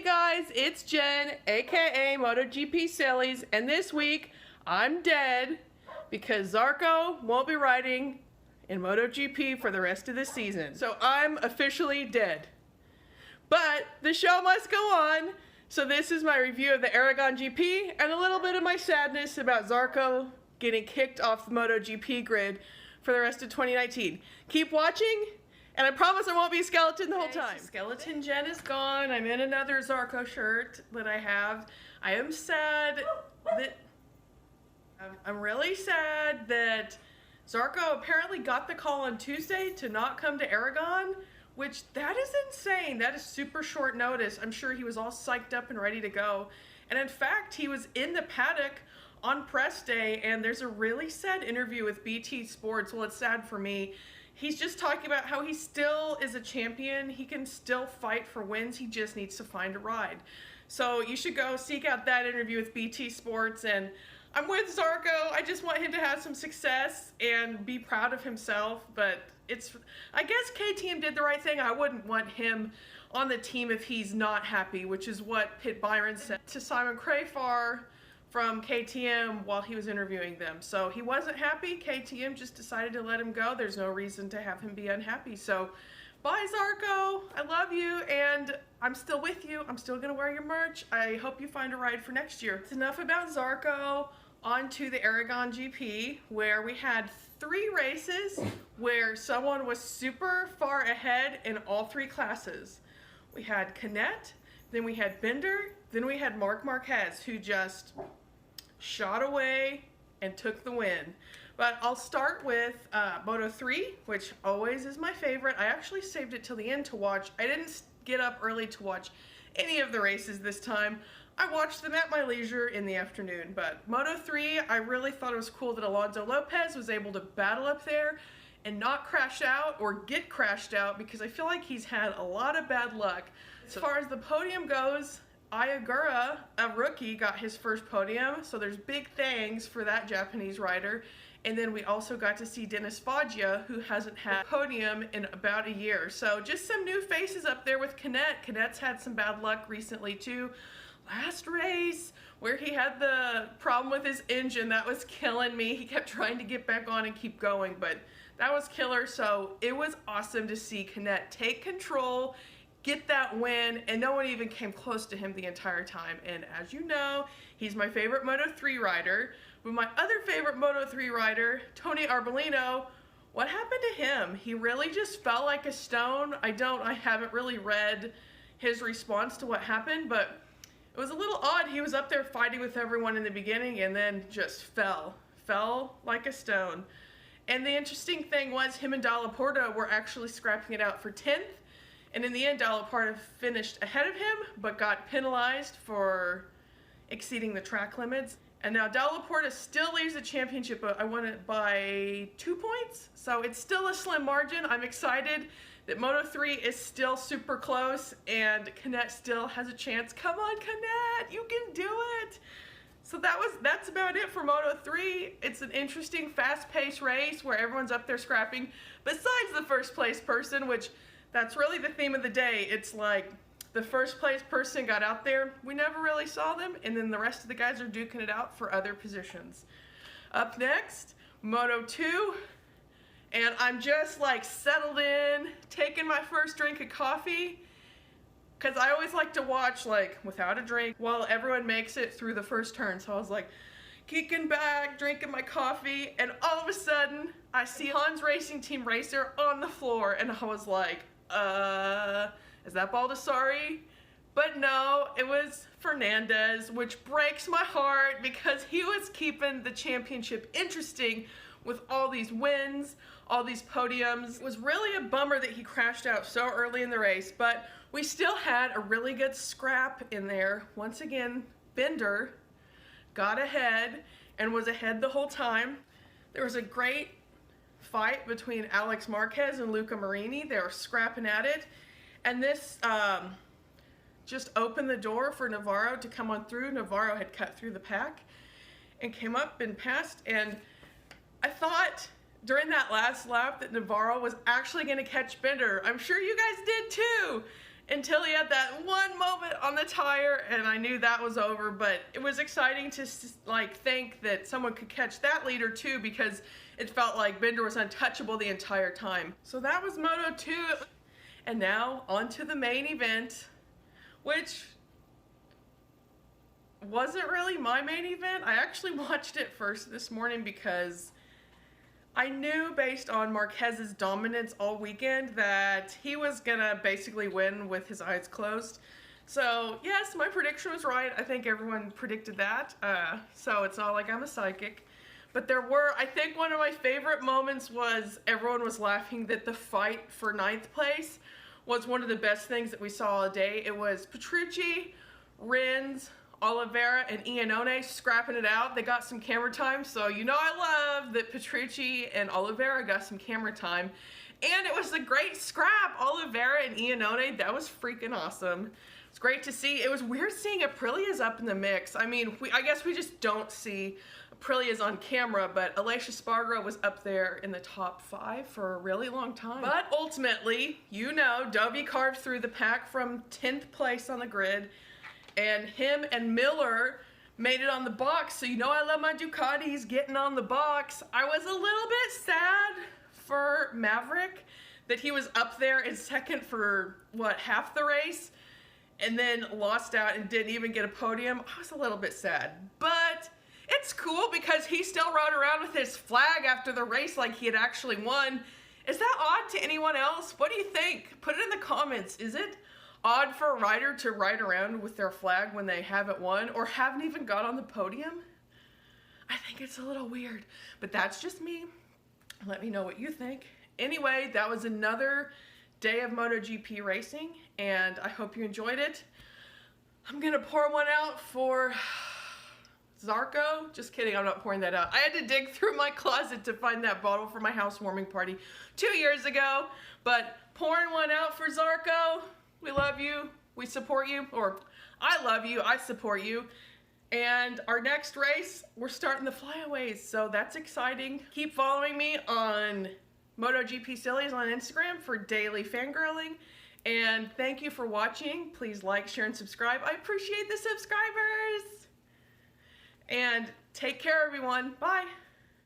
guys, it's Jen, aka MotoGP Sillies, and this week I'm dead because Zarco won't be riding in MotoGP for the rest of the season. So I'm officially dead. But the show must go on, so this is my review of the AragonGP and a little bit of my sadness about Zarco getting kicked off the MotoGP grid for the rest of 2019. Keep watching. And I promise I won't be skeleton the whole time. Skeleton Jen is gone. I'm in another Zarco shirt that I have. I am sad that... I'm really sad that Zarco apparently got the call on Tuesday to not come to Aragon, which that is insane. That is super short notice. I'm sure he was all psyched up and ready to go. And in fact, he was in the paddock on press day, and there's a really sad interview with BT Sports. Well, it's sad for me. He's just talking about how he still is a champion. He can still fight for wins. He just needs to find a ride. So you should go seek out that interview with BT Sports. And I'm with Zarco. I just want him to have some success and be proud of himself. But I guess KTM did the right thing. I wouldn't want him on the team if he's not happy, which is what Pitt Byron said to Simon Crafar from KTM while he was interviewing them. So he wasn't happy. KTM just decided to let him go. There's no reason to have him be unhappy. So bye, Zarco. I love you, and I'm still with you. I'm still gonna wear your merch. I hope you find a ride for next year. It's enough about Zarco. On to the AragonGP, where we had 3 races where someone was super far ahead in all 3 classes. We had Canet, then we had Binder, then we had Marc Marquez, who just shot away and took the win. But I'll start with Moto3, which always is my favorite. I actually saved it till the end to watch. I didn't get up early to watch any of the races this time. I watched them at my leisure in the afternoon. But Moto3, I really thought it was cool that Alonso Lopez was able to battle up there and not crash out or get crashed out, because I feel like he's had a lot of bad luck. As far as the podium goes, Ayagura, a rookie, got his first podium, so there's big thanks for that Japanese rider. And then we also got to see Dennis Foggia, who hasn't had a podium in about a year. So just some new faces up there with Canet. Canet's had some bad luck recently too. Last race, where he had the problem with his engine, that was killing me. He kept trying to get back on and keep going, but that was killer. So it was awesome to see Canet take control, get that win, and no one even came close to him the entire time. And as you know, he's my favorite Moto3 rider. But my other favorite Moto3 rider, Tony Arbolino, what happened to him? He really just fell like a stone. I haven't really read his response to what happened, but it was a little odd. He was up there fighting with everyone in the beginning and then just fell like a stone. And the interesting thing was him and Dalla Porta were actually scrapping it out for 10th. And in the end, Dalla Porta finished ahead of him, but got penalized for exceeding the track limits. And now Dalla Porta still leaves the championship, but I won it by 2 points. So it's still a slim margin. I'm excited that Moto3 is still super close and Canet still has a chance. Come on, Canet, you can do it. So that's about it for Moto3. It's an interesting, fast-paced race where everyone's up there scrapping, besides the first place person, which that's really the theme of the day. It's like the first place person got out there, we never really saw them, and then the rest of the guys are duking it out for other positions. Up next, Moto2, and I'm just like settled in, taking my first drink of coffee, because I always like to watch like without a drink while everyone makes it through the first turn. So I was like kicking back, drinking my coffee, and all of a sudden I see Hans Racing Team racer on the floor, and I was like, is that Baldassari? But no, it was Fernandez, which breaks my heart because he was keeping the championship interesting with all these wins, all these podiums. It was really a bummer that he crashed out so early in the race, but we still had a really good scrap in there. Once again, Binder got ahead and was ahead the whole time. There was a great fight between Alex Marquez and Luca Marini. They were scrapping at it. And this just opened the door for Navarro to come on through. Navarro had cut through the pack and came up and passed. And I thought during that last lap that Navarro was actually going to catch Binder. I'm sure you guys did too. until he had that one moment on the tire, and I knew that was over. But it was exciting to like think that someone could catch that leader too, because it felt like Binder was untouchable the entire time. So that was Moto 2, and now on to the main event, which wasn't really my main event. I actually watched it first this morning because I knew based on Marquez's dominance all weekend that he was gonna basically win with his eyes closed. So yes, my prediction was right. I think everyone predicted that. So it's not like I'm a psychic. But there were, I think one of my favorite moments was everyone was laughing that the fight for 9th place was one of the best things that we saw all day. It was Petrucci, Rins, Oliveira, and Iannone scrapping it out. They got some camera time, so you know I love that Petrucci and Oliveira got some camera time. And it was a great scrap, Oliveira and Iannone. That was freaking awesome. It's great to see. It was weird seeing Aprilia's up in the mix. I mean, I guess we just don't see Aprilia's on camera, but Alicia Spargo was up there in the top 5 for a really long time. But ultimately, you know, Dovey carved through the pack from 10th place on the grid, and him and Miller made it on the box. So you know I love my Ducatis getting on the box. I was a little bit sad for Maverick that he was up there in second for, what, half the race, and then lost out and didn't even get a podium. I was a little bit sad, but it's cool because he still rode around with his flag after the race like he had actually won. Is that odd to anyone else? What do you think? Put it in the comments. Is it odd for a rider to ride around with their flag when they haven't won or haven't even got on the podium? I think it's a little weird, but that's just me. Let me know what you think. Anyway, that was another day of MotoGP racing, and I hope you enjoyed it. I'm gonna pour one out for Zarco. Just kidding, I'm not pouring that out. I had to dig through my closet to find that bottle for my housewarming party 2 years ago, but pouring one out for Zarco. We love you, we support you, or I love you, I support you. And our next race, we're starting the flyaways, so that's exciting. Keep following me on MotoGP Sillies on Instagram for daily fangirling. And thank you for watching. Please like, share, and subscribe. I appreciate the subscribers. And take care, everyone. Bye.